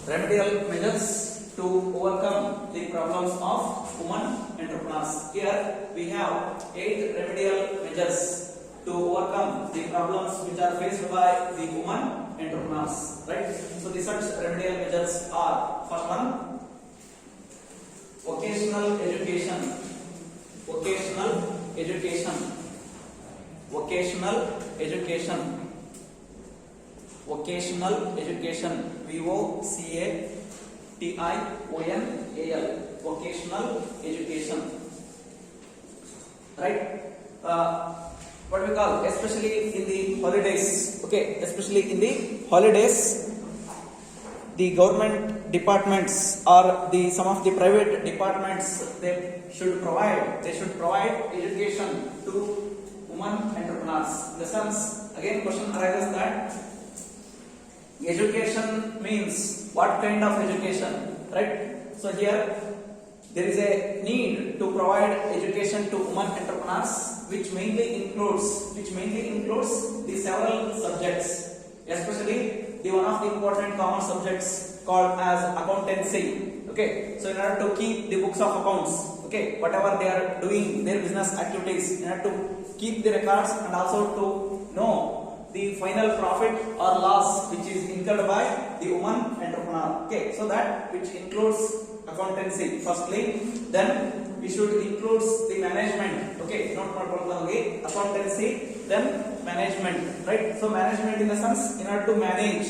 remedial measures to overcome the problems of women entrepreneurs. Here we have 8 remedial measures to overcome the problems which are faced by the women entrepreneurs. Right? So the such remedial measures are: first one, vocational education. Vocational education. Vocational education. Vocational education. VOCATIONAL. Vocational education. Right? What we call, especially in the holidays. Okay, especially in the holidays, the government departments or some of the private departments, they should provide education to women entrepreneurs. In the sense, again question arises that education means what kind of education, right? So here there is a need to provide education to women entrepreneurs, which mainly includes the several subjects, especially the one of the important common subjects called as accountancy. Okay, so in order to keep the books of accounts, okay, whatever they are doing, their business activities, in order to keep the records and also to know the final profit or loss which is incurred by the woman entrepreneur. Okay, so that which includes accountancy firstly, then we should include the management. Okay, not accountancy, then management, right? So management in the sense, in order to manage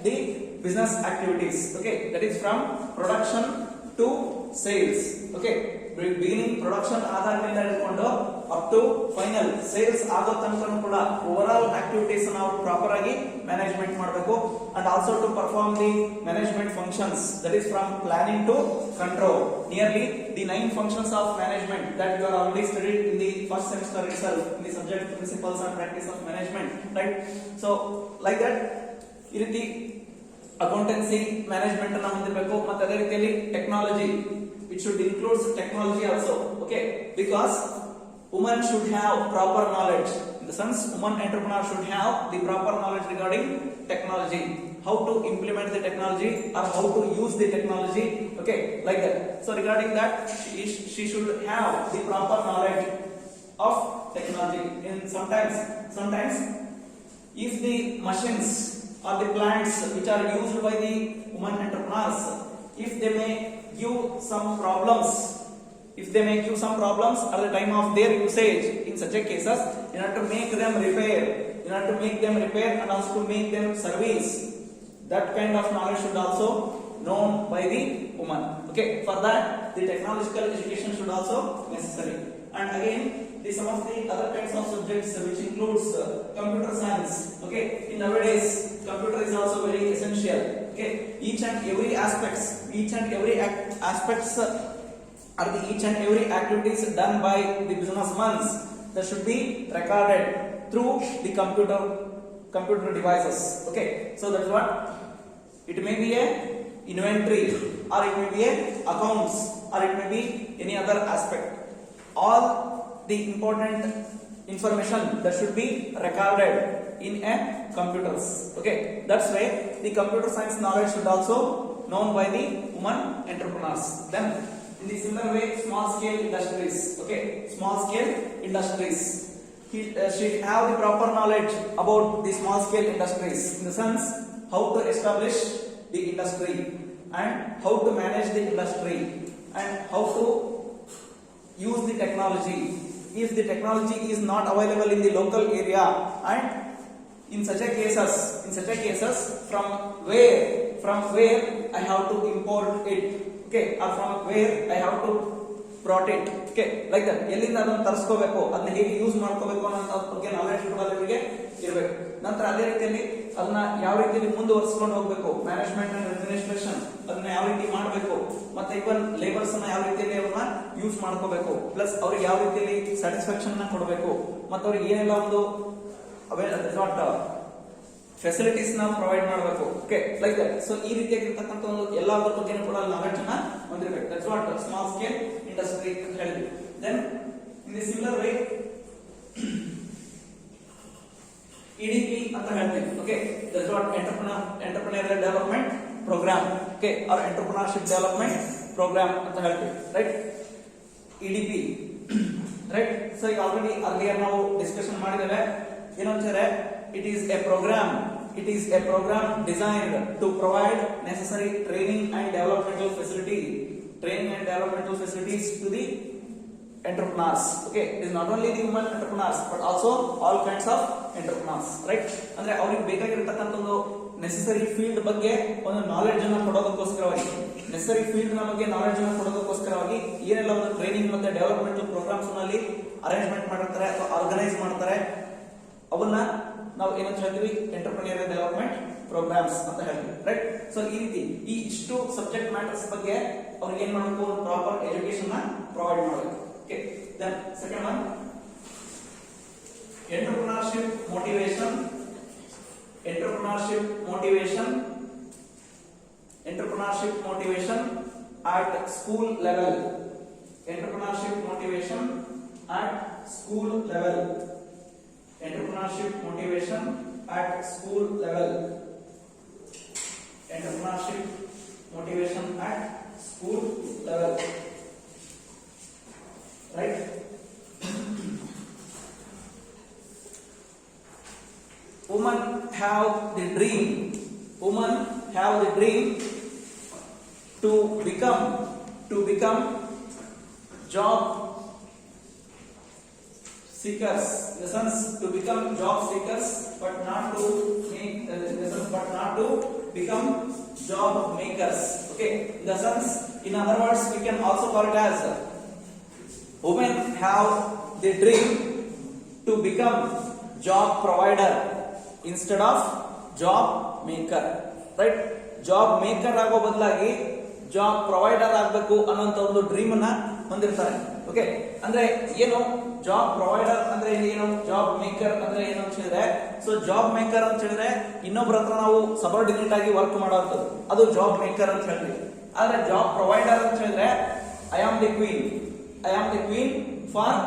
the business activities. Okay, that is from production to sales. Okay, beginning production ಆಧಾರದಿಂದ ಹಿಡಿದುಕೊಂಡು up to final sales ಆಗೋ ತನಕ ಕೂಡ overall activities ನಾವು proper ಆಗಿ management ಮಾಡಬೇಕು, and also to perform the management functions, that is from planning to control. Nearly the 9 functions of management that you are already studied in the first semester itself in the subject principles and practice of management, right? So like that, ಈ ರೀತಿ accountancy management ಅನ್ನು ಹೊಂದಿರಬೇಕು. ಮತ್ತು ಅದೇ ರೀತಿಯಲ್ಲಿ technology, it should include technology also. Okay, because women should have proper knowledge. In the sense, women entrepreneur should have the proper knowledge regarding technology, how to implement the technology or how to use the technology. Okay, like that. So regarding that, she should have the proper knowledge of technology. And sometimes if the machines or the plants which are used by the women entrepreneurs, if they may give some problems at the time of their usage, in such a cases, in order to make them repair and also to make them service, that kind of knowledge should also known by the woman. Okay, for that the technological education should also necessary. And again, some of the other kinds of subjects which includes computer science. Okay, in nowadays computer is also very essential. Okay, each and every aspects or each and every activities done by the businessmen, that should be recorded through the computer devices. Okay, so that's what it may be a inventory, or it may be a accounts, or it may be any other aspect. All the important information that should be recorded in a computers. Okay, that's why the computer science knowledge should also known by the women entrepreneurs. Then in the similar way, small scale industries. Okay, small scale industries, she have the proper knowledge about the small scale industries, in the sense how to establish the industry and how to manage the industry and how to use the technology. If the technology is not available in the local area, and in such a cases from where I have to import it, okay, or from where I have to brought it, okay, like that. ಎಲ್ಲಿಂದ ಅದನ್ನು ತರಿಸ್ಕೋಬೇಕು, ಅದನ್ನ ಹೇಗೆ use ಮಾಡ್ಕೋಬೇಕು ಅನ್ನೋ ಬಗ್ಗೆ knowledge ಕೂಡ ಅವರಿಗೆ ಇರಬೇಕು. ನಂತರ ಅದೇ ರೀತಿಯಲ್ಲಿ ಅದನ್ನ ಯಾವ ರೀತಿಯಲ್ಲಿ ಮುಂದುವರಿಸಿಕೊಂಡು ಹೋಗಬೇಕು, ಮ್ಯಾನೇಜ್ಮೆಂಟ್ ಅಂಡ್ ಅಡ್ಮಿನಿಸ್ಟ್ರೇಷನ್ ಅದನ್ನ ಯಾವ ರೀತಿ ಮಾಡಬೇಕು, ಮತ್ತೆ ಇವನ್ ಲೇಬರ್ಸ್ ಅನ್ನ ಯಾವ ರೀತಿಯಲ್ಲಿ ಅವ್ರನ್ನ ಯೂಸ್ ಮಾಡ್ಕೋಬೇಕು, ಪ್ಲಸ್ ಅವ್ರಿಗೆ ಯಾವ ರೀತಿಯಲ್ಲಿ ಸ್ಯಾಟಿಸ್ಫ್ಯಾಕ್ಷನ್ ನ ಕೊಡಬೇಕು, ಮತ್ತೆ ಅವ್ರಿಗೆ ಏನೆಲ್ಲ ಒಂದು ಫೆಸಿಲಿಟೀಸ್ ನ ಪ್ರೊವೈಡ್ ಮಾಡಬೇಕು. Okay, like that. ಸೊ ಈ ರೀತಿಯಾಗಿರ್ತಕ್ಕಂಥ ಒಂದು ಎಲ್ಲದರ ಬಗ್ಗೆ ಕೂಡ ನಾಲೆಡ್ಜ್ ಅನ್ನ ಹೊಂದಿರಬೇಕು. That's what small scale industry ಅಂತ ಹೇಳಿದ್ವಿ. Then in the similar way EDP ಅಂತ ಹೇಳ್ತೀವಿ. Okay, that's what entrepreneurial development programme, okay, or entrepreneurship development programme ಅಂತ ಹೇಳ್ತೀವಿ, ರೈಟ್. EDP, right. ಸೊ ಈಗ ಆಲ್ರೆಡಿ ಅರ್ಲಿಯರ್ ನಾವು ಡಿಸ್ಕಷನ್ ಮಾಡಿದ್ದೇವೆ. ಏನಂತಾರೆ, it is a programme designed to provide necessary training and developmental facilities to the entrepreneurs. Okay, it is not only the women entrepreneurs but also all kinds of entrepreneurs, right. ಅಂದ್ರೆ ಅವರಿಗೆ ಬೇಕಾಗಿರತಕ್ಕಂತ ಒಂದು necessary field ಬಗ್ಗೆ ಒಂದು knowledge ಅನ್ನು ಕೊಡೋದಕ್ಕೋಸ್ಕರವಾಗಿ, ಏನೆಲ್ಲ ಒಂದು training ಮತ್ತೆ development programmes ನಲ್ಲಿ ಅರೇಂಜ್ಮೆಂಟ್ ಮಾಡಿರ್ತಾರೆ ಅಥವಾ ಆರ್ಗನೈಸ್ ಮಾಡ್ತಾರೆ, ಅವನ್ನ ನಾವು ಏನಂತ ಹೇಳ್ತೀವಿ, ಎಂಟರ್ಪ್ರಿನಿಯರ್ ಡೆವಲಪ್ಮೆಂಟ್ ಪ್ರೋಗ್ರಾಮ್ಸ್ ಅಂತ ಹೇಳ್ತೀವಿ, ರೈಟ್. ಸೊ ಈ ರೀತಿ ಈ ಇಷ್ಟು ಸಬ್ಜೆಕ್ಟ್ ಮ್ಯಾಟರ್ಸ್ ಬಗ್ಗೆ ಅವ್ರಿಗೆ ಏನ್ ಮಾಡಬೇಕು, ಪ್ರಾಪರ್ ಎಜುಕೇಶನ್ ಪ್ರೊವೈಡ್ ಮಾಡಬೇಕು. Okay, then second one, entrepreneurship motivation at school level. Entrepreneurship motivation at school level. Entrepreneurship motivation at school level. Entrepreneurship motivation at school level. Right? Women have the dream to become job seekers, in the sense to become job seekers, but not to become job makers. Okay, in the sense, in other words, we can also call it as women have the dream to become job provider instead of job maker, right. Job maker ಆಗೋ ಬದಲಾಗಿ job provider ಆಗಬೇಕು ಅನ್ನೋಂತ ಒಂದು dream ಅನ್ನ ಹೊಂದಿರ್ತಾರೆ. Okay, ಅಂದ್ರೆ ಏನು job provider ಅಂದ್ರೆ ಏನು, job maker ಅಂದ್ರೆ ಏನು ಅಂತ ಹೇಳಿದ್ರೆ, ಸೊ ಜಾಬ್ ಮೇಕರ್ ಅಂತ ಹೇಳಿದ್ರೆ ಇನ್ನೊಬ್ಬರ ಹತ್ರ ನಾವು ಸಬಾರ್ಡಿನೇಟ್ ಆಗಿ ವರ್ಕ್ ಮಾಡೋದು, ಅದು ಜಾಬ್ ಮೇಕರ್ ಅಂತ ಹೇಳ್ತೀವಿ. ಆದ್ರೆ ಜಾಬ್ ಪ್ರೊವೈಡರ್ ಅಂತ ಹೇಳಿದ್ರೆ I am the queen for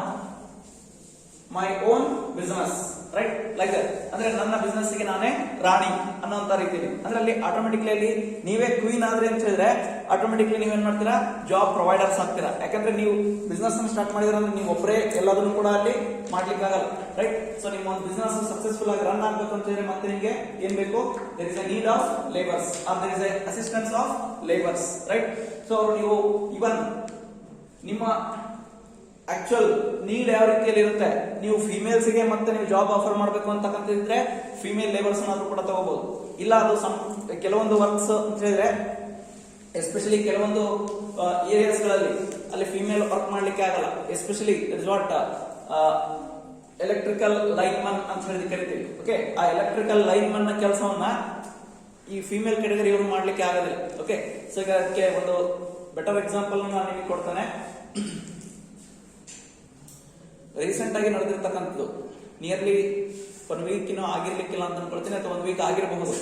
my own business, right, like that. ಅಂದ್ರೆ ನನ್ನ ಬಿಸ್ನೆಸ್ ಗೆ ನಾನೇ ರಾಣಿ ಅನ್ನೋಂತ ರೀತಿಯಲ್ಲಿ, ಅಂದ್ರೆ ಅಲ್ಲಿ ಆಟೋಮೆಟಿಕ್ಲಿ ನೀವೇ ಕ್ವೀನ್ ಆದ್ರೆ ಅಂತ ಹೇಳಿದ್ರೆ ಆಟೋಮೆಟಿಕ್ಲಿ ನೀವೇನ್ ಮಾಡ್ತೀರಾ, ಜಾಬ್ ಪ್ರೊವೈಡರ್ಸ್ ಆಗ್ತೀರಾ. ಯಾಕಂದ್ರೆ ನೀವು ಬಿಸ್ನೆಸ್ ಅನ್ನು ಸ್ಟಾರ್ಟ್ ಮಾಡಿದ್ರೆ ಅಂದ್ರೆ ನೀವು ಒಬ್ಬರೇ ಎಲ್ಲದನ್ನು ಕೂಡ ಅಲ್ಲಿ ಮಾಡ್ಲಿಕ್ಕೆ ಆಗಲ್ಲ, ರೈಟ್. ಸೊ ನಿಮ್ಮ ಒಂದು ಬಿಸ್ನೆಸ್ ಸಕ್ಸಸ್ಫುಲ್ ಆಗಿ ರನ್ ಆಗ್ಬೇಕು ಅಂತ ಹೇಳಿದ್ರೆ ಮತ್ತೆ ನಿಮಗೆ ಏನ್ ಬೇಕು, there is a need of labours or there is a assistance of labours, right. So ನೀವು ಇವನ್ ನಿಮ್ಮ ಆಕ್ಚುಯಲ್ ನೀಡ್ ಯಾವ ರೀತಿಯಲ್ಲಿ ಇರುತ್ತೆ, ನೀವು ಫಿಮೇಲ್ಸ್ ಗೆ ಮತ್ತೆ ನೀವು ಜಾಬ್ ಆಫರ್ ಮಾಡಬೇಕು ಅಂತಕ್ಕಂತಿದ್ರೆ ಫಿಮೇಲ್ ಲೇಬರ್ಸ್ ಆದ್ರೂ ಕೂಡ ತಗೋಬಹುದು. ಇಲ್ಲ ಅದು ಕೆಲವೊಂದು ವರ್ಕ್ಸ್ ಅಂತ ಹೇಳಿದ್ರೆ ಎಸ್ಪೆಷಲಿ ಕೆಲವೊಂದು ಏರಿಯಾಸ್ ಗಳಲ್ಲಿ ಅಲ್ಲಿ ಫಿಮೇಲ್ ವರ್ಕ್ ಮಾಡ್ಲಿಕ್ಕೆ ಆಗಲ್ಲ. Especially it's what electrical line Mann ಅಂತ ಹೇಳಿ ಕರಿತೀವಿ. ಓಕೆ, ಆ ಎಲೆಕ್ಟ್ರಿಕಲ್ ಲೈನ್ ಮನ್ ಕೆಲಸವನ್ನ ಈ ಫಿಮೇಲ್ ಕೆಟಗರಿ ಅವರು ಮಾಡ್ಲಿಕ್ಕೆ ಆಗೋದಿಲ್ಲ. ಓಕೆ, ಸೊ ಈಗ ಅದಕ್ಕೆ ಒಂದು ಬೆಟರ್ ಎಕ್ಸಾಂಪಲ್ ನಾನು ನಿಮಗೆ ಕೊಡ್ತಾನೆ. ರೀಸೆಂಟ್ ಆಗಿ ನಡೆದಿರ್ತಕ್ಕಂಥದ್ದು, ನಿಯರ್ಲಿ 1 ವೀಕ್ ಇನ್ನೂ ಆಗಿರ್ಲಿಕ್ಕಿಲ್ಲ ಅಂತ ಅನ್ಕೊಳ್ತೀನಿ, ಅಥವಾ 1 ವೀಕ್ ಆಗಿರಬಹುದು.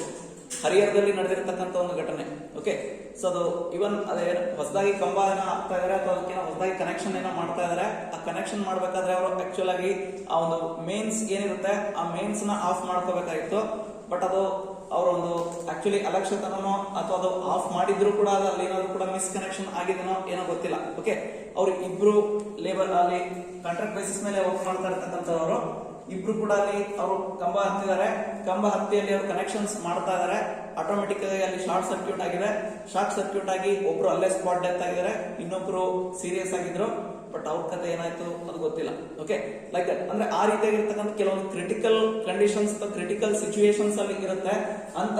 ಹರಿಹರದಲ್ಲಿ ನಡೆದಿರ್ತಕ್ಕಂಥ ಒಂದು ಘಟನೆ. ಓಕೆ, ಸೊ ಅದು ಇವನ್ ಅದೇ ಹೊಸದಾಗಿ ಕಂಬ ಏನೋ ಆಗ್ತಾ ಇದಾರೆ ಅಥವಾ ಅದಕ್ಕೆ ಹೊಸದಾಗಿ ಕನೆಕ್ಷನ್ ಏನೋ ಮಾಡ್ತಾ ಇದಾರೆ. ಆ ಕನೆಕ್ಷನ್ ಮಾಡ್ಬೇಕಾದ್ರೆ ಅವರು ಆಕ್ಚುಲ್ ಆಗಿ ಆ ಒಂದು ಮೇನ್ಸ್ ಏನಿರುತ್ತೆ ಆ ಮೇನ್ಸ್ ನ ಆಫ್ ಮಾಡ್ಕೋಬೇಕಾಗಿತ್ತು. ಬಟ್ ಅದು ಅವರ ಒಂದು ಆಕ್ಚುಲಿ ಅಲಕ್ಷ್ಯತನೋ ಅಥವಾ ಅದು ಆಫ್ ಮಾಡಿದ್ರು ಕೂಡ ಅಲ್ಲಿ ಏನಾದ್ರು ಕೂಡ ಮಿಸ್ ಕನೆಕ್ಷನ್ ಆಗಿದೆನೋ ಏನೋ ಗೊತ್ತಿಲ್ಲ. ಓಕೆ, ಅವ್ರು ಇಬ್ರು ಲೇಬರ್ ಅಲ್ಲಿ ಕಾಂಟ್ರಾಕ್ಟ್ ಬೇಸಿಸ್ ಮೇಲೆ ವರ್ಕ್ ಮಾಡ್ತಾ ಇರ್ತಕ್ಕಂಥವ್ರು ಇಬ್ರು ಕೂಡ ಅಲ್ಲಿ ಅವರು ಕಂಬ ಹತ್ತಿದ್ದಾರೆ. ಕಂಬ ಹತ್ತಿಯಲ್ಲಿ ಅವರು ಕನೆಕ್ಷನ್ಸ್ ಮಾಡ್ತಾ ಇದಾರೆ. ಆಟೋಮೆಟಿಕ್ ಆಗಿ ಅಲ್ಲಿ ಶಾರ್ಟ್ ಸರ್ಕ್ಯೂಟ್ ಆಗಿದೆ. ಶಾರ್ಟ್ ಸರ್ಕ್ಯೂಟ್ ಆಗಿ ಒಬ್ರು ಅಲ್ಲೇ ಸ್ಪಾಟ್ ಡೆತ್ ಆಗಿದ್ದಾರೆ, ಇನ್ನೊಬ್ರು ಸೀರಿಯಸ್ ಆಗಿದ್ರು. ಬಟ್ ಅವ್ರ ಕತೆ ಏನಾಯ್ತು ಅದು ಗೊತ್ತಿಲ್ಲ. Okay, like that. ಅಂದ್ರೆ ಆ ರೀತಿಯಾಗಿರ್ತಕ್ಕಂಥ ಕೆಲವೊಂದು ಕ್ರಿಟಿಕಲ್ ಕಂಡೀಷನ್ಸ್ ಕ್ರಿಟಿಕಲ್ ಸಿಚುವೇಶನ್ಸ್ ಅಲ್ಲಿ ಇರುತ್ತೆ ಅಂತ